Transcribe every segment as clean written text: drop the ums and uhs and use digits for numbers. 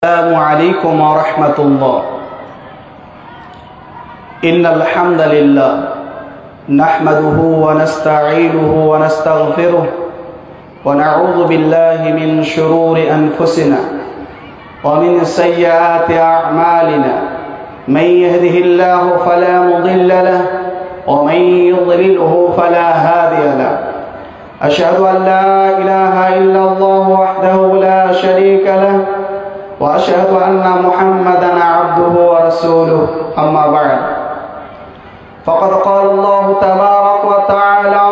السلام عليكم ورحمة الله. إن الحمد لله نحمده ونستعينه ونستغفره ونعوذ بالله من شرور أنفسنا ومن سيئات أعمالنا. من يهده الله فلا مضل له ومن يضلله فلا هادي له. أشهد أن لا إله إلا الله وحده لا شريك له وأشهد أن محمدا عبده ورسوله. أما بعد فقد قال الله تبارك وتعالى: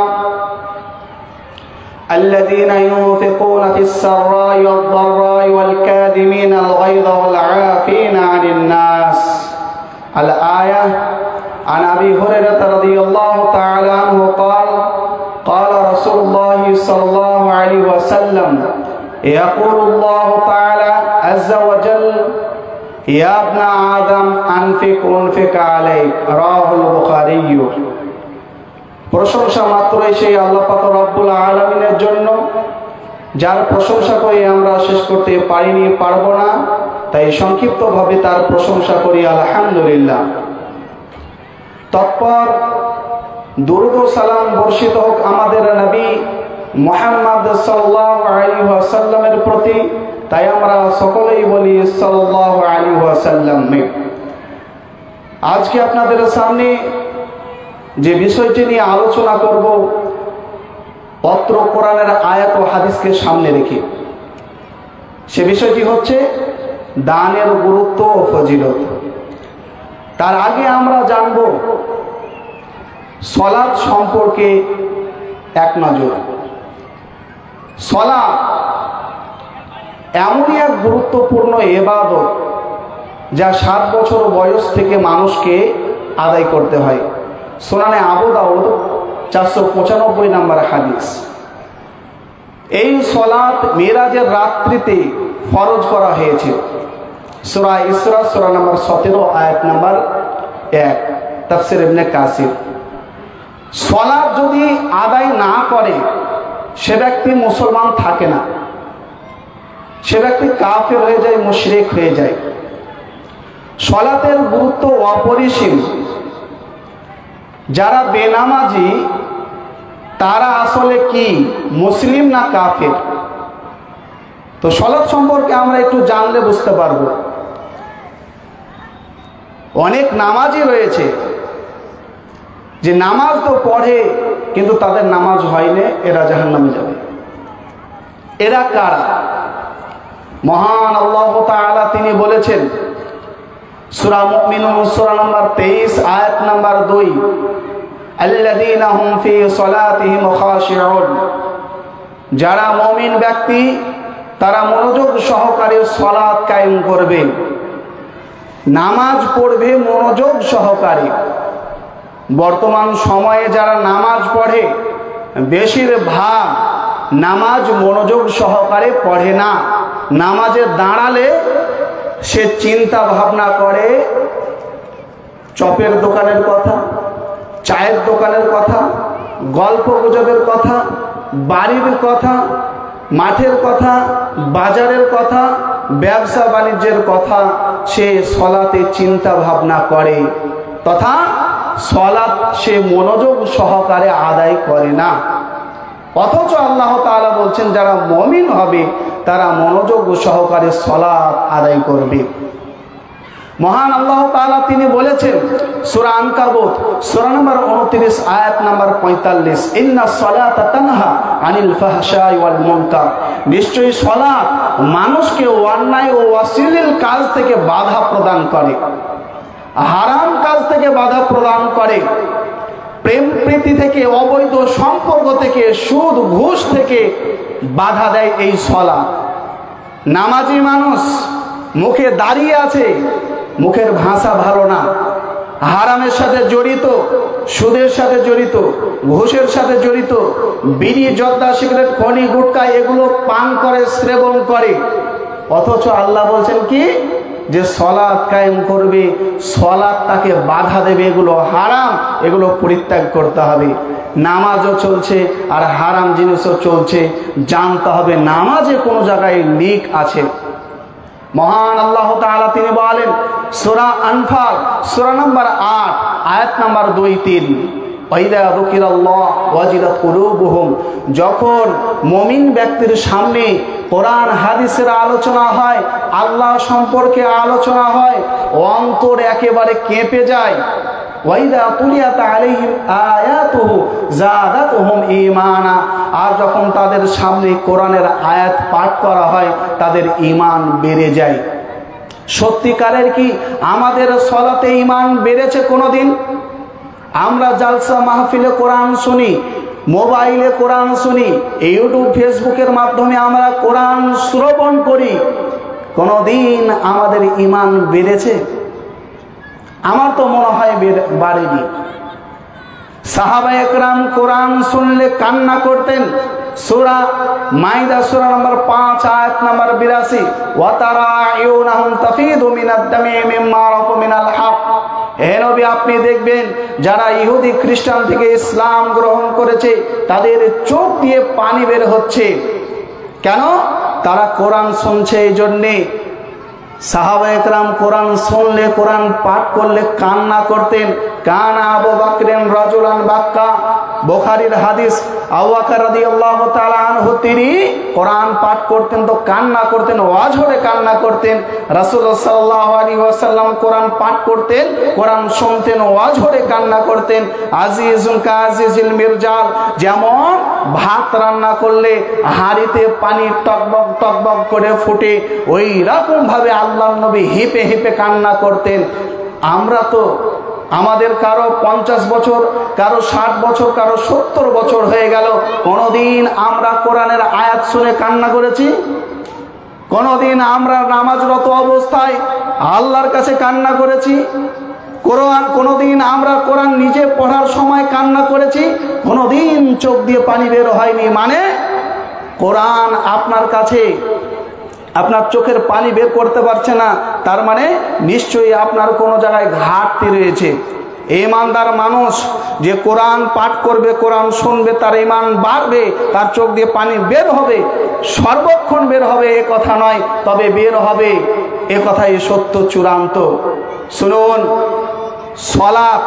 الذين ينفقون في السراء والضراء والكاظمين الغيظ والعافين عن الناس. الآية. عن أبي هريرة رضي الله تعالى عنه قال: قال رسول الله صلى الله عليه وسلم: يقول الله تعالى عز وجل: يا ابن آدم أنفق عليك. رواه البخاري. প্রশংসা মাত্রই সেই আল্লাহ পাক রব্বুল আলামিনের জন্য, যার প্রশংসা করে আমরা শেষ করতে পারিনি, পারবো না। তাই সংক্ষিপ্তভাবে তার প্রশংসা করি আলহামদুলিল্লাহ। তৎপর দুরূদ ও সালাম বর্ষিত হোক আমাদের নবী মুহাম্মদ সাল্লাল্লাহু আলাইহি ওয়াসাল্লামের প্রতি। তাই আমরা সকলেই বলি সাল্লাল্লাহু আলাইহি ওয়াসাল্লাম। আজকে আপনাদের সামনে যে বিষয়টি নিয়ে আলোচনা করব, পত্র কোরআনের আয়াত ও হাদিসকে সামনে রেখে, সে বিষয়টি হচ্ছে দানের গুরুত্ব ও ফজিলত। তার আগে আমরা জানব সালাত সম্পর্কে এক নজর। সালাত এমনই এক গুরুত্বপূর্ণ ইবাদত যা 7 বছর বয়স থেকে মানুষকে আদায় করতে হয়। সুনানে আবু দাউদ 495 নম্বর হাদিস। এই সালাত মিরাজের রাত্রিতে ফরজ করা হয়েছে। সূরা ইসরা সূরা নম্বর 17 আয়াত নম্বর 1, তাফসীর ইবনে কাসির। সালাত যদি আদায় না করে সে ব্যক্তি মুসলমান থাকে না, সে ব্যক্তি কাফের হয়ে যায়, মুশরিক হয়ে যায়। সালাতের গুরুত্ব অপরিসীম। যারা বেনামাজি তারা আসলে কি মুসলিম না কাফের? তো সালাত সম্পর্কে আমরা একটু জানলে বুঝতে পারবো। অনেক নামাজি রয়েছে যে নামাজ তো পড়ে কিন্তু তাদের নামাজ হয়নি, এরা জাহান্নামে যাবে। এরা কারা? মহান আল্লাহ তাআলা তিনি বলেছেন সূরা মুমিনুন সূরা নম্বর 23 আয়াত নম্বর 2, আল্লাযীনা হুম ফি সালাতিহিম খাশিউন। যারা মুমিন ব্যক্তি তারা মনোযোগ সহকারে সালাত কায়েম করবে, নামাজ পড়বে মনোযোগ সহকারে। বর্তমান সময়ে যারা নামাজ পড়ে বেশিরভাগ নামাজ মনোযোগ সহকারে পড়ে না। নামাজে দাঁড়ালে সে চিন্তা ভাবনা করে চপের দোকানের কথা, চায়ের দোকানের কথা, গল্প গুজবের কথা, বাড়ির কথা, মাঠের কথা, বাজারের কথা, ব্যবসা বাণিজ্যের কথা সে সালাতে চিন্তা ভাবনা করে, তথা সালাত সে মনোযোগ সহকারে আদায় করে না। অথচ আল্লাহ তাআলা বলছেন যারা মুমিন হবে তারা মনোযোগ সহকারে সালাত আদায় করবে। মহান আল্লাহ তাআলা তিনি বলেছেন সূরা আনকাবুত সূরা নম্বর 29 আয়াত নম্বর 45, ইন্নাস সালাতা তানহা আনিল ফাহশাই ওয়াল মুনকার। নিশ্চয়ই সালাত মানুষকে অন্যায় ও অশ্লীল কাজ থেকে বাধা প্রদান করে, হারাম কাজ থেকে বাধা প্রদান করে, প্রেম প্রীতি থেকে, অবৈধ সম্পর্ক থেকে, সুদ ঘুষ থেকে বাধা দেয় এই সালাত। নামাজি মানুষ মুখে দাঁড়িয়ে আছে, মুখের ভাষা ভালো না, হারামের সাথে জড়িত, সুদের সাথে জড়িত, ঘুষের সাথে জড়িত, বিড়ি, জর্দা, সিগারেট, খনি, গুটকা এগুলো পান করে, সেবন করে। অথচ আল্লাহ বলছেন কি যে সালাত কায়েম করবে, সালাত তাকে বাধা দেবে, এগুলো হারাম, এগুলো পরিত্যাগ করতে হবে। নামাজও চলছে আর হারাম জিনিসও চলছে, জানতে হবে নামাজে কোনো জায়গায় লিক আছে। মহান আল্লাহ তাআলা তিনি বলেন সূরা আনফাল সূরা নম্বর 8 আয়াত নম্বর 2-3, ওয়াইদা যুকিরাল্লাহ ওয়াজিলাত কুলুবুহুম, যখন মুমিন ব্যক্তির সামনে কোরআন হাদিসের আলোচনা হয়, আল্লাহ সম্পর্কে আলোচনা হয়, অন্তর একেবারে কেঁপে যায়। ওয়াইদা তুলিয়াত আলাইহিম আয়াতুহু যাদাতুহুম ঈমানা, আর যখন তাদের সামনে কোরআনের আয়াত পাঠ করা হয় তাদের ঈমান বেড়ে যায়। সত্যিকারের কি আমাদের সালাতে ঈমান বেড়েছে কোনোদিন? আমরা জালসা মাহফিলে কোরআন শুনি, মোবাইলে কোরআন শুনি, ইউটিউব ফেসবুকের মাধ্যমে আমরা কোরআন শ্রবণ করি, কোনোদিন আমাদের ঈমান বেড়েছে? আমার তো মনে হয় বাড়েনি। সাহাবা একরাম কোরআন শুনলে কান্না করতেন। সূরা মাইদা সূরা নম্বর 5 আয়াত নম্বর 82, ওয়া তারায়ুনহুম তাফিদু মিনাদ দামি মিম্মা রাফু মিনাল হক, হে নবী আপনি দেখবেন যারা ইহুদি খ্রিস্টান থেকে ইসলাম গ্রহণ করেছে তাদের চোখ দিয়ে পানি বের হচ্ছে। কেন? তারা কোরআন শুনছে এই জন্যে। সাহাবা একরাম কোরআন শুনলে, কোরআন পাঠ করলে কান্না করতেন। কানা আবু বকরিন রাজুলান বাক্কা, বুখারীর হাদিস, আবু বকর রাদিয়াল্লাহু তাআলা আনহু তিনি কোরআন পাঠ করতেন তো কান্না করতেন, ওয়াজহরে কান্না করতেন। রাসূলুল্লাহ সাল্লাল্লাহু আলাইহি ওয়াসাল্লাম কোরআন পাঠ করতেন, কোরআন শুনতেন, ওয়াজহরে কান্না করতেন। আজিজুন কাজিজিল মিরজাল, যেমন ভাত রান্না করলে হাঁড়িতে পানি টকবক টকবক করে ফুটে, ওই রকম ভাবে আল্লাহর নবী হেঁপে হেঁপে কান্না করতেন। আমরা তো আমাদের কারো 50 বছর, কারো 60 বছর, কারো 70 বছর হয়ে গেল, কোনোদিন আমরা কোরআনের আয়াত শুনে কান্না করেছি? কোনোদিন আমরা নামাজরত অবস্থায় আল্লাহর কাছে কান্না করেছি? কোনোদিন আমরা কোরআন নিজে পড়ার সময় কান্না করেছি? কোনোদিন চোখ দিয়ে পানি বের হয়নি। মানে কোরআন আপনার কাছে, আপনার চোখের পানি বের করতে পারছে না, তার মানে নিশ্চয়ই আপনার কোনো জায়গায় ঘাটতি রয়েছে। ঈমানদার মানুষ যে কোরআন পাঠ করবে, কোরআন শুনবে, তার ঈমান বাড়বে, তার চোখ দিয়ে পানি বের হবে। সর্বক্ষণ বের হবে এ কথা নয়, তবে বের হবে এ কথাই সত্য, চূড়ান্ত। শুনুন, সালাত,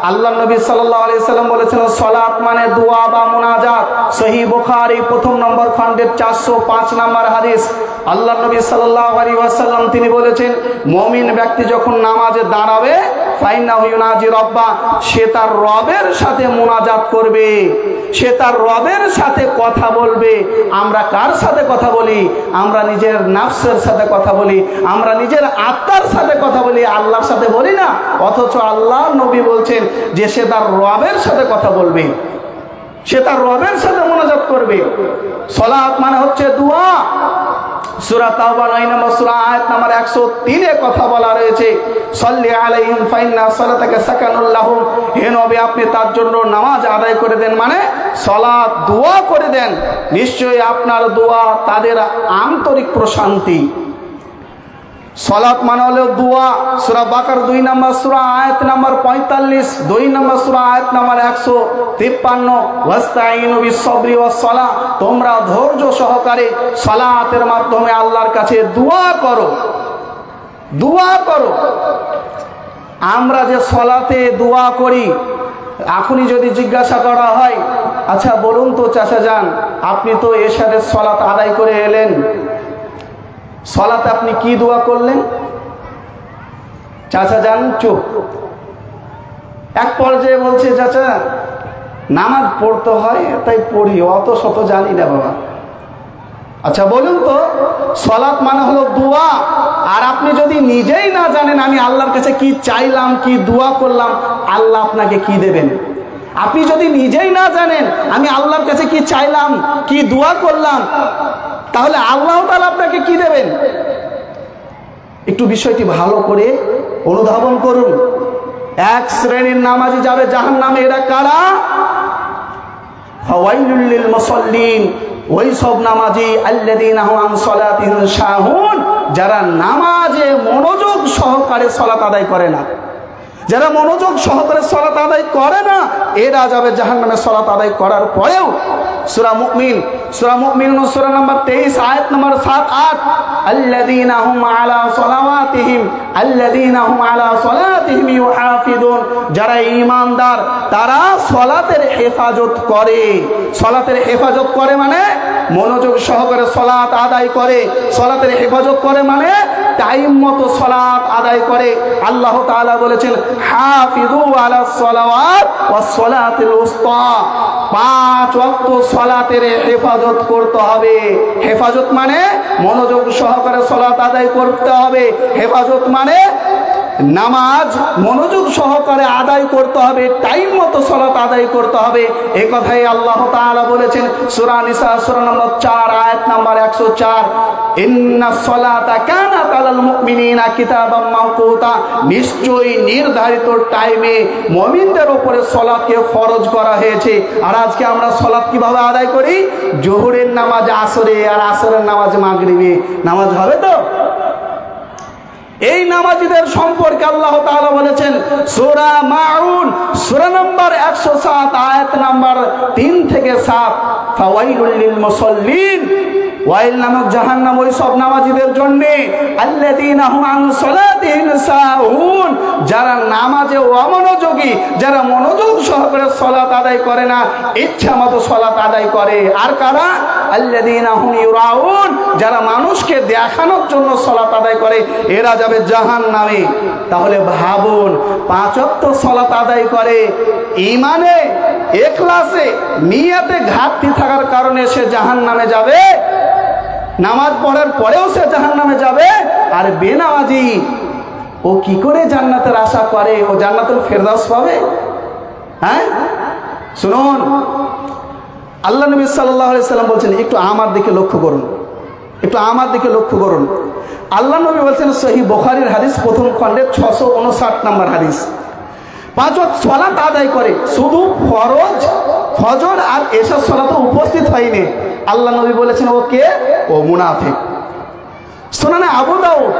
আল্লাহ নবী সাল্লাল্লাহু আলাইহি সাল্লাম বলেছেন সালাত মানে দোয়া বা মুনাজাত। সহিহ বুখারী 1 নম্বর খণ্ডের 405 নম্বর হাদিস, আল্লাহ নবী সাল্লাল্লাহু আলাইহি ওয়াসাল্লাম তিনি বলেছেন মুমিন ব্যক্তি যখন নামাজে দাঁড়াবে ফাইন্নাহু ইউনাজি রাব্বা, সে তার রবের সাথে মুনাজাত করবে, সে তার রবের সাথে কথা বলবে। আমরা কার সাথে কথা বলি? আমরা নিজের নাফসের সাথে কথা বলি, আমরা নিজের আত্মার সাথে কথা বলি, আল্লাহর সাথে বলি না। অথচ আল্লাহ নবী বলছেন যে সে তার রবের সাথে কথা বলবে, সে তার রবের সাথে মুনাজাত করবে। সালাত মানে হচ্ছে দোয়া। সূরা তাওবা 9 নম্বর সূরা আয়াত নম্বর 103 এ কথা বলা রয়েছে, সাল্লি আলাইহিম ফাইন্না সালাতাকা সাকানুল লাহুম, হে নবী আপনি তার জন্য নামাজ আদায় করে দেন, মানে সালাত দোয়া করে দেন, নিশ্চয়ই আপনার দোয়া তাদের আন্তরিক প্রশান্তি। সালাত মানে হলো দোয়া। সূরা বাকার 2 নম্বর সূরা আয়াত নম্বর 45, 2 নম্বর সূরা আয়াত নম্বর 153, ওয়াস্তাইনু বিস-সাবরি ওয়াস-সালাহ, তোমরা ধৈর্য সহকারে সালাতের মাধ্যমে আল্লাহর কাছে দোয়া করো, দোয়া করো। আমরা যে সালাতে দোয়া করি, এখনই যদি জিজ্ঞাসা করা হয়, আচ্ছা বলুন তো চাচা যান, আপনি তো এশারের সালাত আদায় করে এলেন, সালাতে আপনি কি দোয়া করলেন? চাচা যান চুপ। এক পর্যায়ে বলছে চাচা নামাজ পড়তে হয় তাই পড়ি, অত শত জানি না বাবা। আচ্ছা বলুন তো, সালাত মানে হলো দোয়া, আর আপনি যদি নিজেই না জানেন আমি আল্লাহর কাছে কি চাইলাম, কি দোয়া করলাম, আল্লাহ আপনাকে কি দেবেন? আপনি যদি নিজেই না জানেন আমি আল্লাহর কাছে কি চাইলাম, কি দোয়া করলাম, তাহলে আল্লাহ তাআলা আপনাকে কি দেবেন? একটু বিষয়টি ভালো করে অনুধাবন করুন। এক শ্রেণীর নামাজি যাবে জাহান্নামে, এরা কারা? ফাওয়াইলুল লিল মুসাল্লিন, ওই সব নামাজি আল্লাযীনা হুম আন সালাতিহিম সাহুন, যারা নামাজে মনোযোগ সহকারে সালাত আদায় করে না, যারা মনোযোগ সহকারে সালাত আদায় করে না, এরা যাবে জাহান্নামে সালাত আদায় করার পরেও। সূরা মুমিন, সূরা মুমিনুন সূরা নম্বর 23 আয়াত নম্বর 7-8, আল্লাযীনা হুম আলা সালাতিহিম ইউহাফিজুন, যারা ঈমানদার তারা সালাতের হেফাজত করে। সালাতের হেফাজত করে মানে মনোযোগ সহকারে সালাত আদায় করে। সালাতের হেফাজত করে মানে টাইম মতো সালাত আদায় করে। আল্লাহ তাআলা বলেছেন হাফিজু আলাস সালাওয়াত ওয়াস সালাতিল উসতা, 5 ওয়াক্ত সালাতের হেফাজত করতে হবে। হেফাজত মানে মনোযোগ সহকারে সালাত আদায় করতে হবে। হেফাজত মানে নামাজ মনোযোগ সহকারে আদায় করতে হবে, টাইম মতো সালাত আদায় করতে হবে। এই কথাই আল্লাহ তাআলা বলেছেন সূরা নিসা সূরা নম্বর 4 আয়াত নম্বর 104, ইন্নাস সালাতা কানাত আলাল মুমিনিনা কিতাবাম মাওকুতা, নিশ্চয়ই নির্ধারিত টাইমে মুমিনদের উপরে সালাতকে ফরজ করা হয়েছে। আর আজকে আমরা সালাত কিভাবে আদায় করি? জোহরের নামাজ আসরে আর আসরের নামাজ মাগরিবে। নামাজ হবে তো? এই নামাজীদের সম্পর্কে আল্লাহ তাআলা বলেছেন সূরা মাউন সূরা নম্বর 107 আয়াত নম্বর 3 থেকে 7, ফাওয়াইলুল লিল মুসাল্লিন, ওয়াইল নামক জাহান্নাম ওই সব নামাজীদের জন্য, আল্লাযীনা হুম আন সালাতিহিম সাহুন, যারা নামাজে অমনোযোগী, যারা মনোযোগ সহকারে সালাত আদায় করে না, ইচ্ছামতো সালাত আদায় করে। আর কারা? আল্লাযীনা হুম ইউরাউন, যারা মানুষকে দেখানোর জন্য সালাত আদায় করে, এরা যাবে জাহান্নামে। তাহলে ভাবুন, 5 ওয়াক্ত সালাত আদায় করে, ঈমানে ইখলাসে নিয়তে ঘাটতি থাকার কারণে সে জাহান্নামে যাবে, নামাজ পড়ার পরেও সে জাহান্নামে যাবে। আর বেনামাজি ও কি করে জান্নাতের আশা করে? ও জান্নাতুল ফেরদাউস পাবে? হ্যাঁ, শুনুন, আল্লাহ নবী সাল্লাল্লাহু আলাইহি সাল্লাম বলছেন, একটু আমার দিকে লক্ষ্য করুন, একটু আমার দিকে লক্ষ্য করুন। আল্লাহ নবী বলছেন সহিহ বুখারীর হাদিস, প্রথম খণ্ডে 659 নম্বর হাদিস, 5 ওয়াক্ত সালাত আদায় করে, শুধু ফরজ ফজর আর এশার সালাতে উপস্থিত হয়নি। আল্লাহ নবী বলেছেন ও কে? ও মুনাফিক। সুনানে আবু দাউদ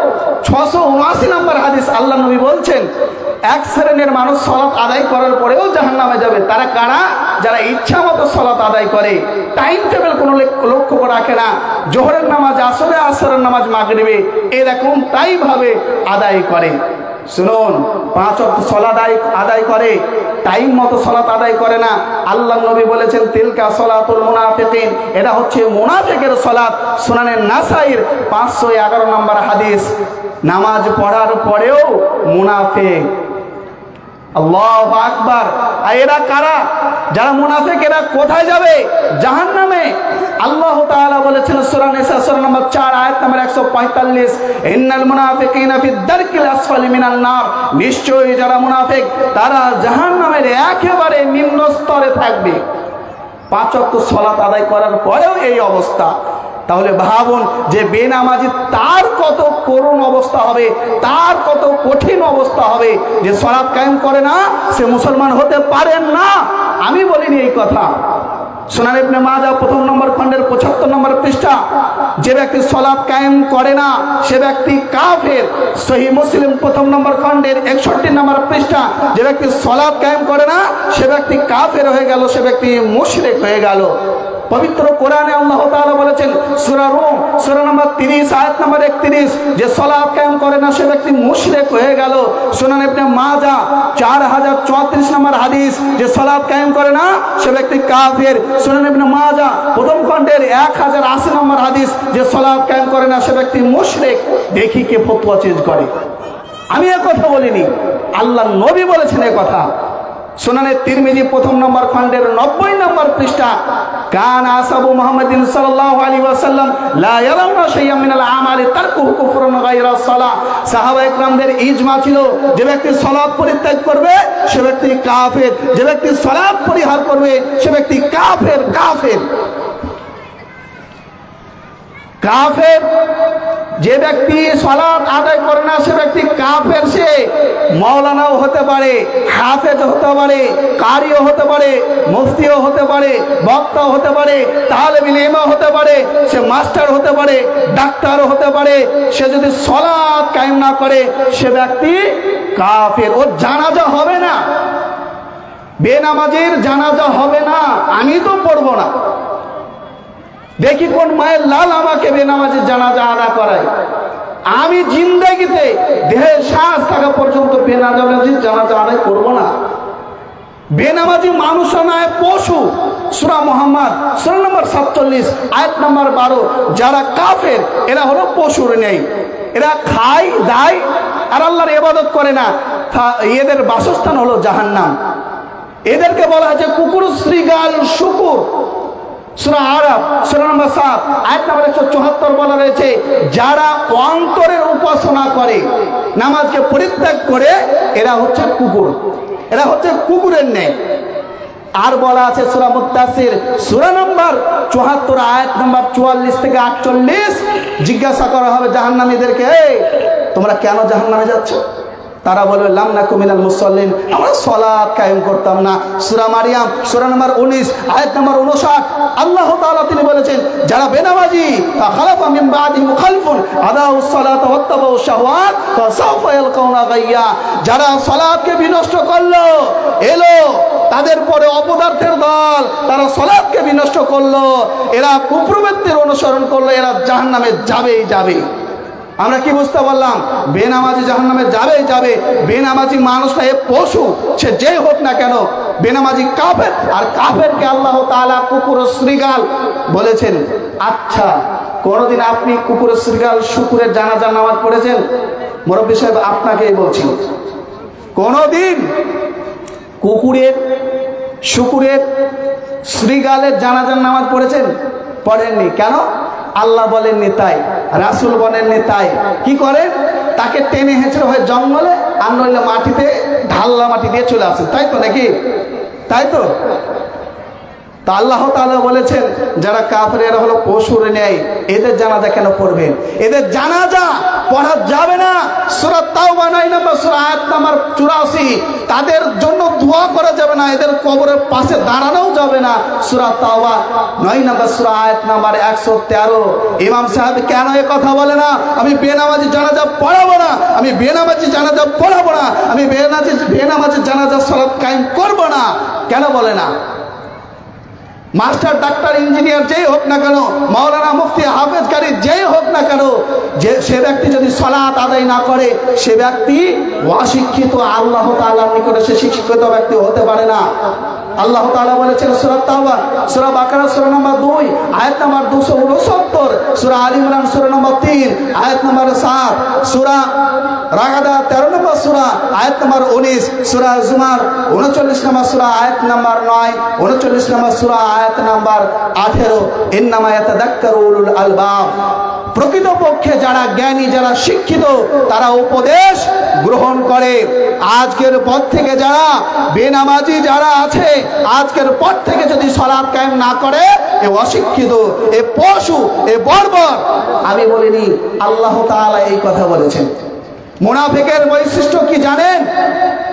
679 নম্বর হাদিস, আল্লাহ নবী বলছেন এক শ্রেণীর মানুষ সালাত আদায় করার পরেও জাহান্নামে যাবে। তারা কারা? যারা ইচ্ছা মতো সালাত আদায় করে, টাইম টেবিল কোনো লক্ষ্য করে রাখে না, জোহরের নামাজ আসরে, আসরের নামাজ মাগরিবে এরকম তাই ভাবে আদায় করে। শুনুন, 5 ওয়াক্ত সালাত আদায় করে, টাইম মতো সালাত আদায় করে না। আল্লাহ নবী বলেছেন তিলকা সালাতুল মুনাফিকিন, এটা হচ্ছে মুনাফিকের সালাত। সুনানে নাসাইর 511 নম্বর হাদিস, নামাজ পড়ার পরেও মুনাফিক। আল্লাহু আকবার। আর এরা কারা? যারা মুনাফিক, এরা কোথায় যাবে? জাহান্নামে। আল্লাহ তাআলা বলেছেন সূরা নিসা সূরা নম্বর 4 আয়াত নম্বর 145, ইন্নাল মুনাফিকিনা ফিদ দারকিল আসফালি মিনান নার, নিশ্চয়ই যারা মুনাফিক তারা জাহান্নামের একেবারে নিম্ন স্তরে থাকবে। 5 ওয়াক্ত সালাত আদায় করার পরেও এই অবস্থা। তাহলে ভাবুন যে বেনামাজি তার কত করুণ অবস্থা হবে, তার কত কঠিন অবস্থা হবে। যে সালাত কায়েম করে না সে মুসলমান হতে পারেন না। আমি বলিনি এই কথা। সুনান ইবনে মাজাহ প্রথম নম্বর খণ্ডের 75 নম্বর পৃষ্ঠা, যে ব্যক্তি সালাত কায়েম করে না সে ব্যক্তি কাফের। সহিহ মুসলিম প্রথম নম্বর খণ্ডের 61 নম্বর পৃষ্ঠা, যে ব্যক্তি সালাত কায়েম করে না সে ব্যক্তি কাফের হয়ে গেল, সে ব্যক্তি মুশরিক হয়ে গেল। পবিত্র কোরআনে আল্লাহ তাআলা বলেছেন সূরা রুম সূরা নম্বর 30 আয়াত নম্বর 31, যে সালাত কায়েম করে না সে ব্যক্তি মুশরিক হয়ে গেল। সুনান ইবনে মাজাহ 4034 নম্বর হাদিস, যে সালাত কায়েম করে না সে ব্যক্তি কাফের। সুনান ইবনে মাজাহ প্রথম খণ্ডের 1080 নম্বর হাদিস, যে সালাত কায়েম করে না সে ব্যক্তি মুশরিক। দেখি কে ফতোয়া চেঞ্জ করে। আমি এ কথা বলিনি, আল্লাহর নবী বলেছেন এ কথা। সুনানে তিরমিজি প্রথম নম্বর খণ্ডের 90 নম্বর পৃষ্ঠা, কান আসহাবু মুহাম্মাদিন সাল্লাল্লাহু আলাইহি ওয়াসাল্লাম লা ইয়ারাউনা শাইআম মিনাল আমালি তারকুহু কুফরুন গায়রা সালাহ। সাহাবায়ে কেরামদের ইজমা ছিল যে ব্যক্তি সালাত পরিত্যাগ করবে সে ব্যক্তি কাফের, যে ব্যক্তি সালাত পরিহার করবে সে ব্যক্তি কাফের। কাফের কাফের যে ব্যক্তি সালাত আদায় করে না সে ব্যক্তি কাফের। সে মাওলানাও হতে পারে, হাফেজ হতে পারে, কারিও হতে পারে, মুফতিও হতে পারে, বক্তাও হতে পারে, তালেবুল ইলমও হতে পারে, সে মাস্টার হতে পারে, ডাক্তারও হতে পারে। সে যদি সালাত কায়েম না করে সে ব্যক্তি কাফের। ওর জানাজা হবে না, বেনামাজির জানাজা হবে না। আমি তো পড়বো না, দেখি কোন মায়ের লাল আমাকে বেনামাজি জানাজা আদা করায়। আমি জিন্দেগিতে দেহের শ্বাস থাকা পর্যন্ত বেনামাজি জানাজা আদায় করবো না। বেনামাজি মানুষ নয়, পশু। সূরা মুহাম্মদ সূরা নম্বর 47 আয়াত নম্বর 12। যারা কাফের এরা হলো পশুর নেই, এরা খায় দায় আর আল্লাহর ইবাদত করে না। এদের বাসস্থান হলো জাহান্নাম। এদেরকে বলা হয়েছে কুকুর, শ্রীগাল, শুকুর। সূরা আরাফ সূরা নম্বর 7 আয়াত নম্বর 174 বলা রয়েছে, যারা অন্তরের উপাসনা করে, নামাজকে পরিত্যাগ করে, এরা হচ্ছে কুকুর, এরা হচ্ছে কুকুরের ন্যায়। আর বলা আছে সূরা মুত্তাসির সূরা নম্বর 74 আয়াত নম্বর 44 থেকে 48। জিজ্ঞাসা করা হবে জাহান্নামীদেরকে, এই তোমরা কেন জাহান্নামে যাচ্ছ? তারা বলবে লাম নাকু মিনাল মুসাল্লিন, আমরা সালাত কায়েম করতাম না। সূরা মারিয়াম সূরা নম্বর 19 আয়াত নম্বর 59 আল্লাহ তাআলা তিনি বলেছেন, যারা বেনামাজি ফাখালাফা মিন বাদিহিম খালফুন আদাউস সালাতা ওয়াত্তাবাউশ শাহওয়াত ফাসাউফা ইয়ালকাউনা গায়্যা, যারা সালাতকে বিনষ্ট করলো, এলো তাদের পরে অপদার্থের দল, তারা সালাতকে বিনষ্ট করলো, এরা কুপ্রবৃত্তির অনুসরণ করলো, এরা জাহান্নামে যাবেই যাবে। আমরা কি বুঝতে পারলাম? বেনামাজি জাহান্নামে যাবেই যাবে। বেনামাজি মানুষটা এ পশু, সে যে হোক না কেন। বেনামাজি কাফের, আর কাফেরকে আল্লাহ তাআলা কুকুর, শ্রীগাল বলেছেন। আচ্ছা, কোনদিন আপনি কুকুর, শ্রীগাল, শুকুরের জানাজা নামাজ পড়েছেন? মুরব্বী সাহেব আপনাকেই বলছি, কোনদিন কুকুরের, শুকুরের, শ্রীগালের জানাজার নামাজ পড়েছেন? পড়েননি। কেন? আল্লাহ বলেননি তাই, রাসূল বলেননি তাই। কি করেন? তাকে টেনে হেঁচড়ে হয় জঙ্গলে, আর নইলে মাটিতে ঢাল্লা মাটি দিয়ে চলে আসেন, তাই তো নাকি? তাই তো। তা আল্লাহ তাআলা বলেছেন, যারা কাফের এরা হলো পশুর ন্যায়, এদের জানাজা কেন পড়বেন? এদের জানাজা পড়া যাবে না। সূরা তাওবা 9 নম্বর সূরা আয়াত নম্বর 84, তাদের জন্য দোয়া করা যাবে না, এদের কবরের পাশে দাঁড়ানোও যাবে না। সূরা তাওবা 9 নম্বর সূরা আয়াত নম্বর 113। ইমাম সাহেব কেন এ কথা বলে না? আমি বেনামাজি জানাজা পড়াবো না, আমি বেনামাজি জানাজা পড়াবো না, আমি বেনামাজি জানাজা সালাত কায়েম করব না, কেন বলে না? মাস্টার, ডাক্তার, ইঞ্জিনিয়ার যেই হোক না কেন, মাওলানা, মুফতি, হাফেজ, কারি যেই হোক না কেন, যে সে ব্যক্তি যদি সালাত আদায় না করে, সে ব্যক্তি অশিক্ষিত, আল্লাহ তাআলার নিকটে সে শিক্ষিত ব্যক্তি হতে পারে না। আল্লাহ তাআলা বলেছেন সূরা তাওবা, সূরা বাকারা সূরা নম্বর 2 আয়াত নম্বর 269, সূরা আলী ইমরান সূরা নম্বর 3 আয়াত নম্বর 7, সূরা রাগাদা 13 নম্বর সূরা আয়াত নম্বর 19, সূরা জুমার 39 নম্বর সূরা আয়াত নম্বর 9, 39 নম্বর সূরা আয়াত নম্বর 18। ইন্নামা ইয়াতাযাক্কারু উলুল আলবাব। প্রকৃতপক্ষে যারা জ্ঞানী, যারা শিক্ষিত, তারা উপদেশ গ্রহণ করে। আজকের পর থেকে যারা বেনামাজি যারা আছে, আজকের পর থেকে যদি সালাত কায়েম না করে, এ অশিক্ষিত, এ পশু, এ বর্বর। আমি বলিনি, আল্লাহ তাআলা এই কথা বলেছেন। মুনাফিকের বৈশিষ্ট্য কি জানেন?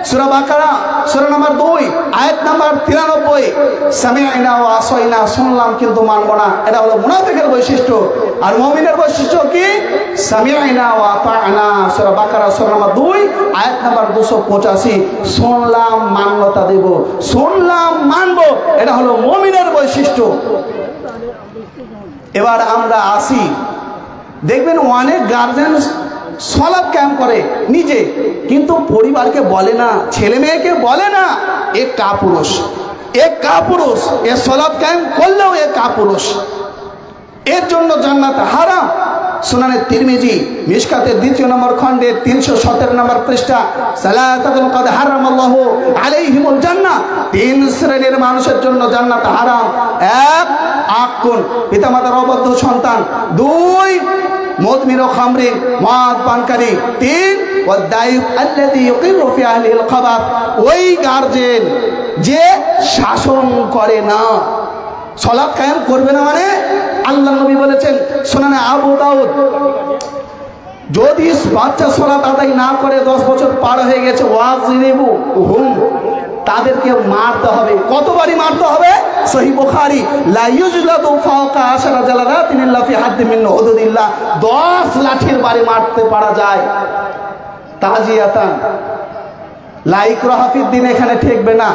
সূরা বাকারা সূরা নম্বর 2 আয়াত নম্বর 93, সামি'না ওয়া আসাইনা, শুনলাম কিন্তু মানব না, এটা হলো মুনাফিকের বৈশিষ্ট্য। আর মুমিনের বৈশিষ্ট্য কি? সামি'না ওয়া আতা'না, সূরা বাকারা সূরা নম্বর 2 আয়াত নম্বর 285, শুনলাম মান্যতা দেব, শুনলাম মানব, এটা হলো মুমিনের বৈশিষ্ট্য। এবার আমরা আসি, দেখবেন অনেক গার্জেন সালাত কায়েম করে নিজে, কিন্তু পরিবারকে বলে না, ছেলে মেয়েকে বলে না, এ কাপুরুষ, এ কাপুরুষ, এ সালাত কায়েম করলেও এ কাপুরুষ, এর জন্য জান্নাত হারাম। সুনানে তিরমিজি মিশকাতের 2 নম্বর খণ্ডের 317 নম্বর পৃষ্ঠা, সালাতাতুন ক্বাদ হারামাল্লাহু আলাইহিমুল জান্নাহ, 3 শ্রেণীর মানুষের জন্য জান্নাত হারাম। 1 আকুন, পিতামাতার অবাধ্য সন্তান। 2 মুদমিন খামরিন, মদ পানকারী। 3 ওয়াদাইফ আল্লাযী ইউকিরু ফি আহলিল খাবার, ওই গার্জেন যে শাসন করে না, সালাত কায়েম করবে না। মানে আল্লাহ নবী বলেছেন সুনানে আবু দাউদ, যদি বাচ্চা সালাত আদায় না করে 10 বছর পার হয়ে গেছে, ওয়াজিরিবু হুম, তাদেরকে মারতে হবে। কতবারই মারতে হবে? সহিহ বুখারী, লা ইউজলাদু ফাওকা 10 জালাদাতিন ইল্লা ফি হাদ্দিন মিন হুদুদিল্লাহ, 10 লাঠির বাড়ি মারতে পারা যায়। তাজিয়াতান লা ইকরাহা ফিদ দ্বীন, এখানে ঠেকবে না।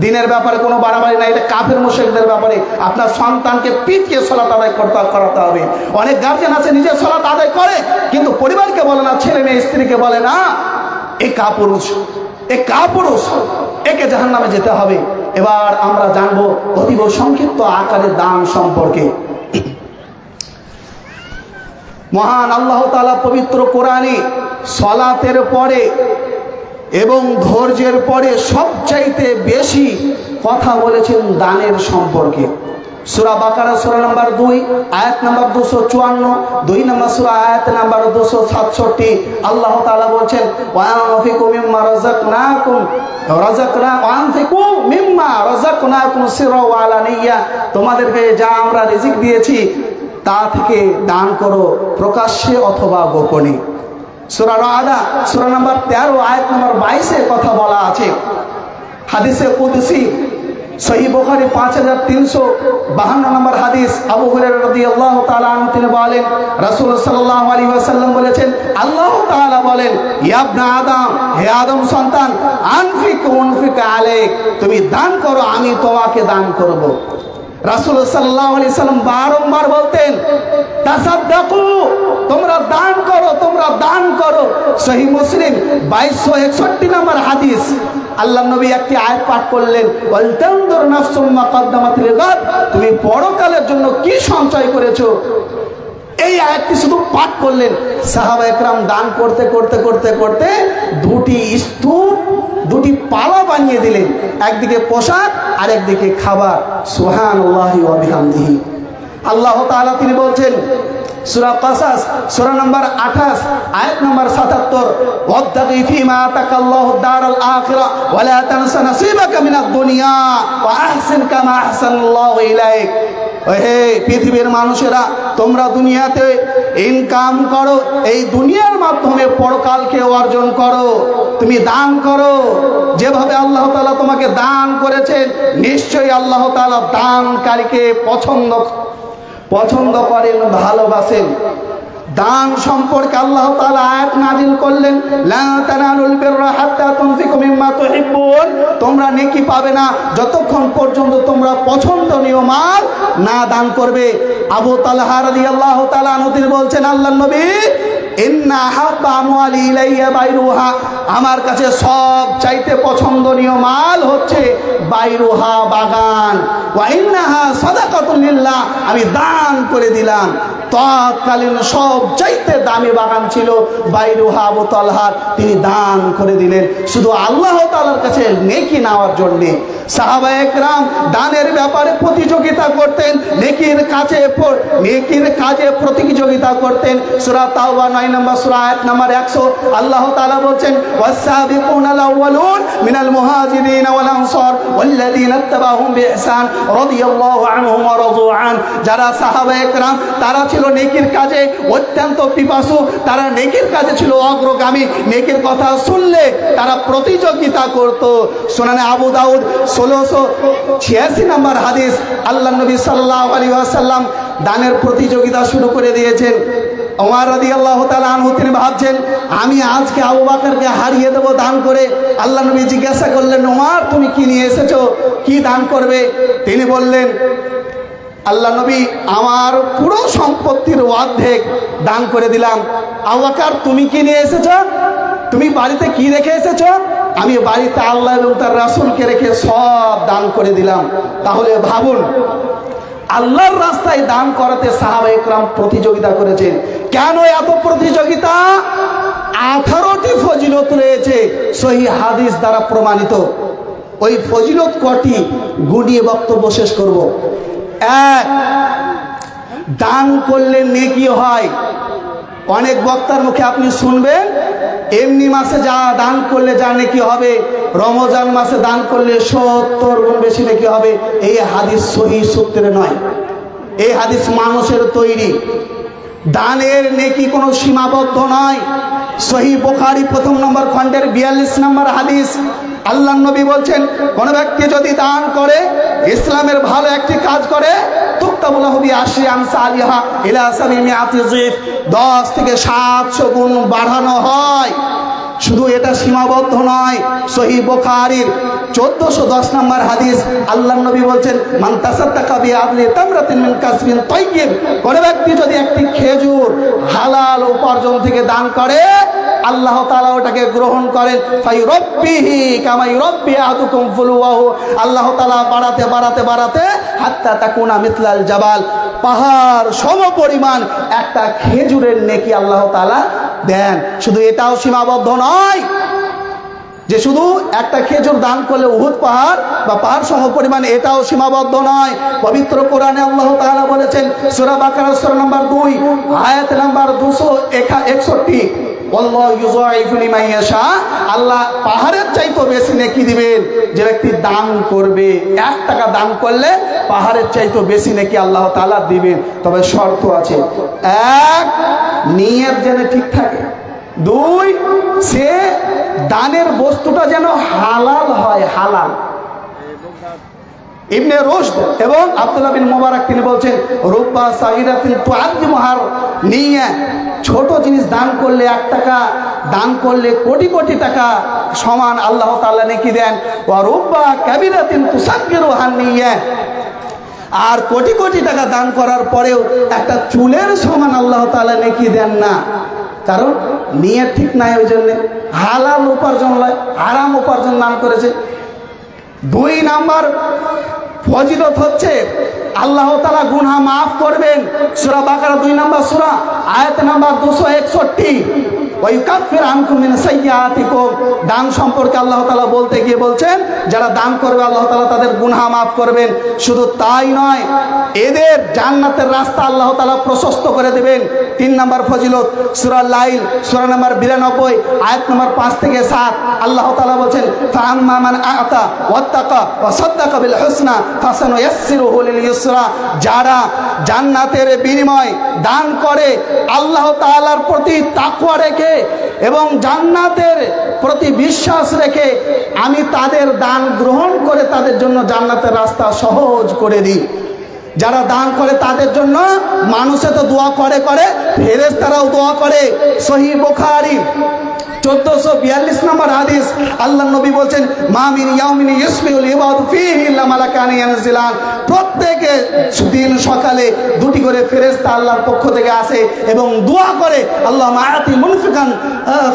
দিনের ব্যাপারে কোনো বাড়াবাড়ি নাই, এটা কাফের মুশরিকদের ব্যাপারে। আপনার সন্তানকে পিটিয়ে সালাত আদায় করাতে হবে। অনেক গার্জিয়ান আছে নিজের সালাত আদায় করে কিন্তু পরিবারকে বলে না, ছেলে মেয়ে স্ত্রীকে বলে না এ কাপুরুষ, এ কাপুরুষ, একে জাহান্নামে যেতে হবে। এবার আমরা জানবো অতীব সংক্ষিপ্ত আকারে দান সম্পর্কে। মহান আল্লাহ তাআলা পবিত্র কোরআনে সালাতের পরে এবং ধৈর্যের পরে সবচাইতে বেশি কথা বলেছেন দানের সম্পর্কে। সূরা বাকারা সূরা নাম্বার 2 আয়াত নাম্বার 254, 2 নম্বর সূরা আয়াত নাম্বার 267 আল্লাহ তাআলা বলেন ওয়ানফিকু মিম্মা রাযাকনাকুম সিররা ওয়া আলানিয়া, তোমাদেরকে যা আমরা রিজিক দিয়েছি তা থেকে দান করো প্রকাশ্যে অথবা গোপনে। সূরা রা'দ সূরা নাম্বার 13 আয়াত নাম্বার 22 এ কথা বলা আছে। হাদিসে কুদসি সহিহ বুখারী 5352 নম্বর হাদিস, আবু হুরায়রা রাদিয়াল্লাহু তাআলা আনহু তিনি বলেন রাসূল সাল্লাল্লাহু আলাইহি ওয়াসাল্লাম বলেছেন, আল্লাহ তাআলা বলেন ইয়া ইবনে আদম, হে আদম সন্তান, আনফিক আলাইক, তুমি দান করো আমি তোমাকে দান করব। রাসূল সাল্লাল্লাহু আলাইহি সাল্লাম বারংবার বলতেন তাসাদদাকু, তোমরা দান করো, তোমরা দান করো। সহিহ মুসলিম 2261 নম্বর হাদিস, আল্লাহ নবী একটি আয়াত পাঠ করলেন ওয়ালতানদুর নাফসুম মা কদ্দামাত লিগাদ, তুমি পরকালের জন্য কি সঞ্চয় করেছো। এই আয়াতটি শুধু পাঠ করলেন, সাহাবা একরাম দান করতে করতে করতে করতে দুটি স্তূপ, দুটি পালা বানিয়ে দিলেন, একদিকে পোশাক আর একদিকে খাবার। সুবহানাল্লাহি ওয়া বিহামদিহি। আল্লাহ তাআলা তিনি বলছেন সূরা কাসাস সূরা নাম্বার 28 আয়াত নাম্বার 77, ওয়াবতাগি ফীমা আতাকাল্লাহু দারাল আখিরা ওয়া লা তানসা নাসিবাকা মিনাদ দুনিয়া ওয়া আহসিন কামা আহসানাল্লাহু ইলাইক। হে পৃথিবীর মানুষেরা, তোমরা দুনিয়াতে ইনকাম করো, এই দুনিয়ার মাধ্যমে পরকালকে অর্জন করো। তুমি দান করো যেভাবে আল্লাহ তাআলা তোমাকে দান করেছেন, নিশ্চয়ই আল্লাহ তাআলা দানকারীকে পছন্দ করেন, ভালোবাসেন। দান সম্পর্কে আল্লাহ তাআলা আয়াত নাযিল করলেন লা তানালুল বিররা হাত্তা তুনফিকু মিম্মা তুহিব্বুন, তোমরা নেকি পাবে না যতক্ষণ পর্যন্ত তোমরা পছন্দনীয় মাল না দান করবে। আবু তালহা রাদিয়াল্লাহু তাআলা আনহু তিনি বলছেন, আল্লাহর নবী ইন্না হাব্বা আমওয়ালি ইলাইয়া বাইরুহা, আমার কাছে সব চাইতে পছন্দনীয় মাল হচ্ছে বাইরুহা, বাগান। ওয়া ইন্নাহা সাদাকাতুন লিল্লাহ, আমি দান করে দিলাম। তৎকালীন সব চাইতে দামি বাগান ছিল বাইরুহা, আবু তালহার, তিনি দান করে দিলেন শুধু আল্লাহ তাআলার কাছে নেকি নেওয়ার জন্য। সাহাবায়ে একরাম দানের ব্যাপারে প্রতিযোগিতা করতেন, নেকির কাজে প্রতিযোগিতা করতেন। সূরা তাওবা 9 নম্বর সূরা আয়াত নাম্বার 100 আল্লাহ তাআলা বলেন ওয়াস-সাবিকুনাল আউয়ালুন মিনাল মুহাজিরিন ওয়াল আনসার ওয়াল্লাযীনা ইত্তাবাহুম বিইহসান রাদিয়াল্লাহু আনহুম ওয়া রাদু আন, যারা সাহাবায়ে একরাম তারা ছিল নেকির কাজে অত্যন্ত পিপাসু, তারা নেকির কাজে ছিল অগ্রগামী, নেকির কথা শুনলে তারা প্রতিযোগিতা করত। সুনানে আবু দাউদ 1686 নম্বর হাদিস, আল্লাহর নবী সাল্লাল্লাহু আলাইহি ওয়াসাল্লাম দানের প্রতিযোগিতা শুরু করে দিয়েছেন। ওমর রাদিয়াল্লাহু তাআলা আনহু তিনি ভাবছেন আমি আজকে আবু বকরকে হারিয়ে দেব দান করে। আল্লাহর নবী জিজ্ঞাসা করলেন, ওমর তুমি কি নিয়ে এসেছো, কি দান করবে? তিনি বললেন, আল্লাহ নবী আমার পুরো সম্পত্তির অর্ধেক দান করে দিলাম। আবু বকর তুমি কি নিয়ে এসেছো, তুমি বাড়িতে কি রেখে এসেছো? আমি বাড়িতে আল্লাহ এবং তার রাসূলকে রেখে সব দান করে দিলাম। তাহলে ভাবুন, আল্লাহর রাস্তায় দান করাতে সাহাবায়ে একরাম প্রতিযোগিতা করেছেন। কেন এত প্রতিযোগিতা? 18টি ফজিলত রয়েছে সহিহ হাদিস দ্বারা প্রমাণিত। ওই ফজিলত কটি গুনিয়ে বক্তব্য শেষ করব। 1, দান করলে নেকি হয়। অনেক বক্তার মুখে আপনি শুনবেন এমনি মাসে যা দান করলে যা নেকি হবে, রমজান মাসে দান করলে 70 গুণ বেশি নেকি হবে। এই হাদিস সহিহ সূত্রে নয়, এই হাদিস মানুষের তৈরি। দানের নেকি কোনো সীমাবদ্ধ নয়। সহিহ বুখারী 1 নম্বর খণ্ডের 42 নম্বর হাদিস, আল্লাহর নবী বলছেন কোন ব্যক্তি যদি দান করে, ইসলামের ভালো একটি কাজ করে, তুক্তাবুলাহু বিআশরি আমসালিহা ইলা 700 যিফ, 10 থেকে 700 গুণ বাড়ানো হয়। শুধু এটা সীমাবদ্ধ নয়, সহিহ বুখারীর 1410 নম্বর হাদিস, আল্লাহর নবী বলছেন মান তাসাদ্দাকা বিআদলি তামরাতিন মিন কাসবিন তাইয়্যিব, কোন ব্যক্তি যদি একটি খেজুর হালাল উপার্জন থেকে দান করে আল্লাহ তাআলা ওটাকে গ্রহণ করেন, ফায়ুরাব্বিহি কামা ইউরাব্বি আহাদুকুম ফুলওয়াহু, আল্লাহ তাআলা বাড়াতে বাড়াতে বাড়াতে হাত্তা তাকুনা মিথলাল জাবাল, পাহাড় সমপরিমাণ একটা খেজুরের নেকি আল্লাহ তাআলা দেন। শুধু এটাও সীমাবদ্ধ নয় যে শুধু একটা খেজুর দান করলে উহুদ পাহাড় বা পাহাড় সমপরিমাণ, এটাও সীমাবদ্ধ নয়। পবিত্র কোরআনে আল্লাহ তাআলা বলেছেন সূরা বাকারা সূরা নাম্বার 2 আয়াত নাম্বার 261, আল্লাহু ইউযাইফু লিমান ইয়াশা, আল্লাহ পাহাড়ের চাইতে বেশি নেকি দিবেন যে ব্যক্তি দান করবে। 1 টাকা দান করলে পাহাড়ের চাইতে বেশি নেকি আল্লাহ তাআলা দিবেন। তবে শর্ত আছে, 1 নিয়ত যেন ঠিক থাকে, 2 সে দানের বস্তুটা যেন হালাল হয়, হালাল। ইবনে রুশদ এবং আব্দুল্লাহ বিন মুবারক তিনি বলছেন রুব্বা সাগীরাতিন তুআযিমুহার নিয়া, ছোট জিনিস দান করলে 1 টাকা দান করলে কোটি কোটি টাকা সমান আল্লাহ তাআলা নেকি দেন। ওয়া রুব্বা কাবীরাতিন তুসাগগিরুহান নিয়া, আর কোটি কোটি টাকা দান করার পরেও একটা চুলের সমান আল্লাহ তাআলা নেকি দেন না, কারণ নিয়ত ঠিক নাই। ওই জন্য হালাল উপার্জন নয়, হারাম উপার্জন দান করেছে। 2 নাম্বার ফজিলত হচ্ছে আল্লাহ তাআলা গুনাহ মাফ করবেন। সূরা বাকারা 2 নম্বর সূরা আয়াত নাম্বার 261, ওয়া ইউকাফিরু আনকুম মিন সাইয়্যাতিকুম, দান সম্পর্কে আল্লাহ তাআলা বলতে গিয়ে বলছেন যারা দান করবে আল্লাহ তাআলা তাদের গুনাহ মাফ করবেন। শুধু তাই নয়, এদের জান্নাতের রাস্তা আল্লাহ তাআলা প্রশস্ত করে দেবেন। 3 নম্বর ফজিলত সূরা লাইল সূরা নাম্বার 92 আয়াত নাম্বার 5 থেকে 7, আল্লাহ তাআলা বলেন ফাআম্মা মান আ'তা ওয়াত্তাকা ওয়া সাদ্দাকা বিল হুসনা ফাসানুয়াসসিরুহু লিল ইউসরা, যারা জান্নাতের বিনিময় দান করে আল্লাহ তাআলার প্রতি তাকওয়া রেখে এবং জান্নাতের প্রতি বিশ্বাস রেখে আমি তাদের দান গ্রহণ করে তাদের জন্য জান্নাতের রাস্তা সহজ করে দিই। যারা দান করে তাদের জন্য মানুষে তো দোয়া করে করে, ফেরেশতারাও দোয়া করে। সহিহ বুখারী 1442 নম্বর হাদিস, আল্লাহ নবী বলছেন মা মিন ইয়াউমিন ইউসবিহুল ইবাদু ফীহি ইল্লা মালাকানি ইয়ানজিলান, প্রত্যেকে দিন সকালে 2টি করে ফেরেশতা আল্লাহর পক্ষ থেকে আসে এবং দোয়া করে আল্লাহুম্মা আতি মুনফিকান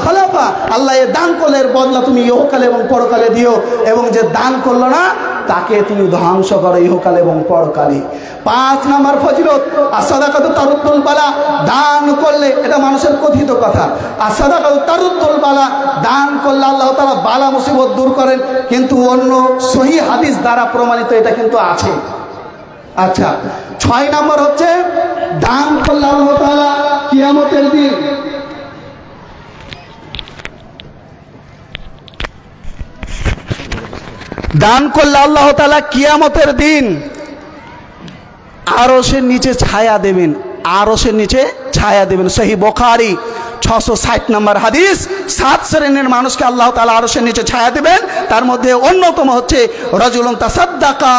খলাফা, আল্লাহ এ দান করলে এর বদলা তুমি ইহকালে এবং পরকালে দিও, এবং যে দান করলো না তাকে তুমি ধ্বংস করো ইহকালে এবং পরকালে। 5 নম্বর ফজিলত as-সাদাকাতু তারুদ্দুল বালা, দান করলে, এটা মানুষের কথিত কথা, as-সাদাকাতু তারুদ্দুল বালা, দান করলে আল্লাহ তাআলা বালা মুসিবত দূর করেন, কিন্তু অন্য সহিহ হাদিস দ্বারা প্রমাণিত এটা কিন্তু আছে। আচ্ছা, 6 নম্বর হচ্ছে দান করলে আল্লাহ তাআলা কিয়ামতের দিন দান করলে আল্লাহ তাআলা কিয়ামতের দিন আরশের নিচে ছায়া দেবেন, আরশের নিচে ছায়া দেবেন। সহিহ বুখারী 660 নম্বর হাদিস, 7 শ্রেণীর মানুষকে আল্লাহ তাআলা আরশের নিচে ছায়া দেবেন। তার মধ্যে অন্যতম হচ্ছে রাজুলুন তাসাদ্দাকা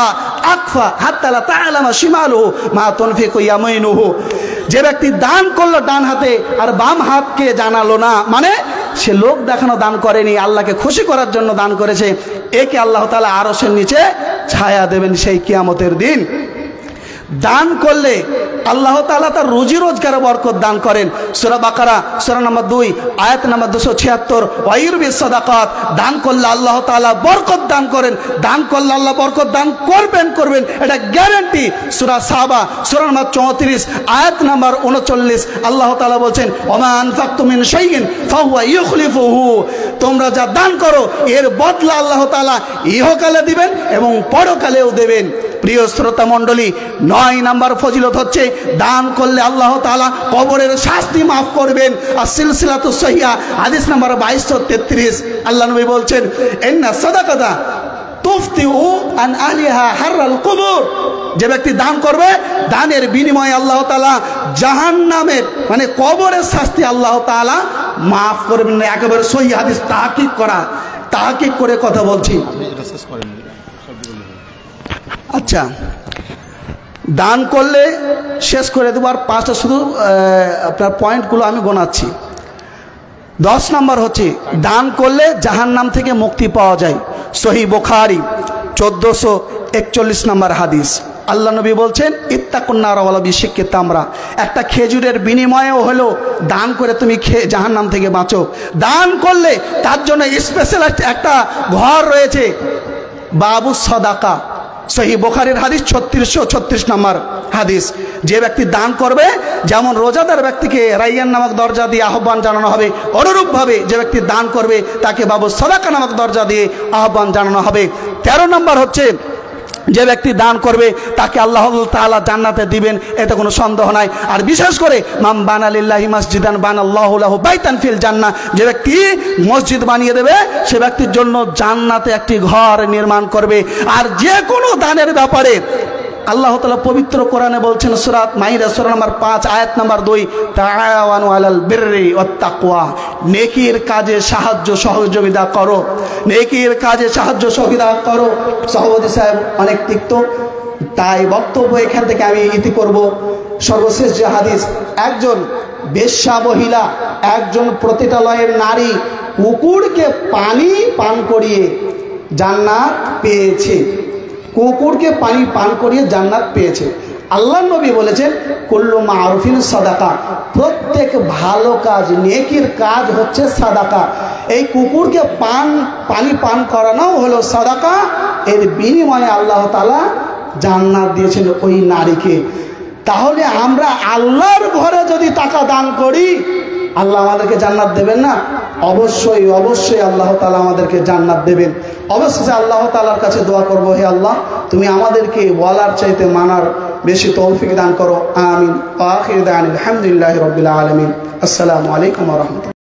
আকফা হাত্তা লা তা'লামা শিমালুহু মা তুনফিকু ইয়ামিনুহু, যে ব্যক্তি দান করলো ডান হাতে আর বাম হাতকে জানালো না, মানে সে লোক দেখানো দান করেনি, আল্লাহকে খুশি করার জন্য দান করেছে, একে আল্লাহ তাআলা আরশের নিচে ছায়া দেবেন সেই কিয়ামতের দিন। দান করলে আল্লাহ তাআলা তার রুজি রোজগারে বরকত দান করেন। সূরা বাকারা সূরা নম্বর 2 আয়াত নম্বর 276, ওয়াইরবিস সাদাকাত, দান করলে আল্লাহ তাআলা বরকত দান করেন, দান করলে আল্লাহ বরকত দান করবেন, এটা গ্যারান্টি। সূরা সাবা সূরা নম্বর 34 আয়াত নম্বর 39, আল্লাহ তাআলা বলেন ওমা আনফাকতুম মিন শাইইন ফাহুয়া ইউখলিফুহু, তোমরা যা দান করো এর বদলা আল্লাহ তাআলা ইহকালে দিবেন এবং পরকালেও দেবেন। প্রিয় শ্রোতা মণ্ডলী, 9 নম্বর ফজিলত হচ্ছে দান করলে আল্লাহ তাআলা কবরের শাস্তি মাফ করবেন। আর সিলসিলাতুস সহিহা হাদিস নাম্বার 2233, আল্লাহ নবী বলছেন ইন্না সাদাকাতা তুফতিউ আন আহলিহা হাররাল কুবুর, যে ব্যক্তি দান করবে দানের বিনিময়ে আল্লাহ তাআলা জাহান্নামের মানে কবরের শাস্তি আল্লাহ তাআলা মাফ করবেন। একেবারে সহিহ হাদিস, তাহকিক করে কথা বলছি। আচ্ছা, দান করলে শেষ করে দেবো, আর 5টা শুধু আপনার পয়েন্টগুলো আমি গোনাচ্ছি। 10 নম্বর হচ্ছে দান করলে জাহান্নাম থেকে মুক্তি পাওয়া যায়। সহিহ বুখারী 1441 নম্বর হাদিস। আল্লাহ নবী বলছেন ইত্তাকুন নার ওয়ালা বিশিক্কি তামরা, একটা খেজুরের বিনিময়েও হলো দান করে তুমি জাহান্নাম থেকে বাঁচো। দান করলে তার জন্য স্পেশাল একটা ঘর রয়েছে, বাবু সাদাকা। সহিহ বুখারীর হাদিস 3636 নম্বর হাদিস। যে ব্যক্তি দান করবে, যেমন রোজাদার ব্যক্তিকে রাইয়ান নামক দরজা দিয়ে আহ্বান জানানো হবে, অনুরূপভাবে যে ব্যক্তি দান করবে তাকে বাবু সাদাকা নামক দরজা দিয়ে আহ্বান জানানো হবে। 13 নম্বর হচ্ছে যে ব্যক্তি দান করবে তাকে আল্লাহ তাআলা জান্নাতে দিবেন, এতে কোনো সন্দেহ নাই। আর বিশেষ করে মাম বানা লিল্লাহি মাসজিদান বানাল্লাহু লাহু বাইতান ফিল জান্নাহ, যে ব্যক্তি মসজিদ বানিয়ে দেবে সে ব্যক্তির জন্য জান্নাতে একটি ঘর নির্মাণ করবে। আর যে কোনো দানের ব্যাপারে আল্লাহ তাআলা পবিত্র কোরআনে বলছেন, সূরা মাইদা সূরা নম্বর 5 আয়াত নম্বর 2, তাআওয়ানু আলাল বিররি ওয়াত তাকওয়া, নেকির কাজে সাহায্য সহযোগিতা করো, নেকির কাজে সাহায্য সহযোগিতা করো। সভাপতি সাহেব অনেক তিক্ত, তাই বক্তব্য এখান থেকে আমি ইতি করব। সর্বশেষ যে হাদিস, একজন বেশ্যা মহিলা, একজন পতিতালয়ের নারী কুকুরকে পানি পান করিয়ে জান্নাত পেয়েছে, কুকুরকে পানি পান করিয়ে জান্নাত পেয়েছে। আল্লাহ নবী বলেছেন কুল্লু মারুফিন সাদাকা, প্রত্যেক ভালো কাজ নেকির কাজ হচ্ছে সাদাকা। এই কুকুরকে পানি পান করানো হলো সাদাকা, এর বিনিময়ে আল্লাহ তাআলা জান্নাত দিয়েছেন ওই নারীকে। তাহলে আমরা আল্লাহর ঘরে যদি টাকা দান করি, আল্লাহ আমাদেরকে জান্নাত দেবেন না? অবশ্যই অবশ্যই আল্লাহ তাআলা আমাদেরকে জান্নাত দেবেন। অবশ্যই আল্লাহ তাআলার কাছে দোয়া করব, হে আল্লাহ তুমি আমাদেরকে বলার চাইতে মানার বেশি তৌফিক দান করো। আমিন। আখির দাওয়ানা আলহামদুলিল্লাহি রাব্বিল আলামিন। আসসালামু আলাইকুম ওয়া রাহমাতুল্লাহ।